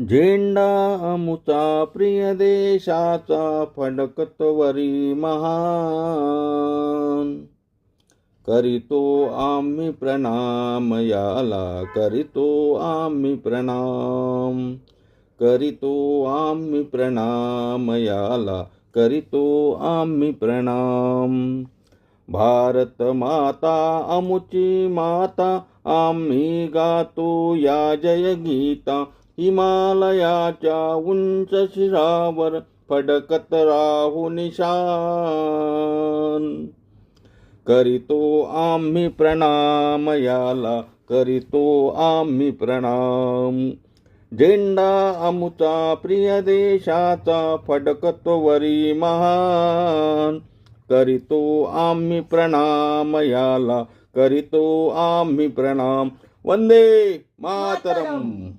झेंडा आमुचा प्रिय देशाचा फडकतवरी महान. करीतो आम्ही प्रणाम याला, करीतो आम्ही प्रणाम. करीतो आम्ही प्रणाम याला, करीतो आम्ही प्रणाम. भारत माता अमुची माता, आम्ही गातो या जय गीता. हिमालयाच्या उंच शिरावर फडकत राहू निशान. करीतो आम्ही प्रणाम याला, करीतो आम्ही प्रणाम. झेंडा आमुचा प्रिय देशाचा फडकतो वरी महान. करीतो आम्ही प्रणाम याला, करीतो आम्ही प्रणाम. वंदे मातरम.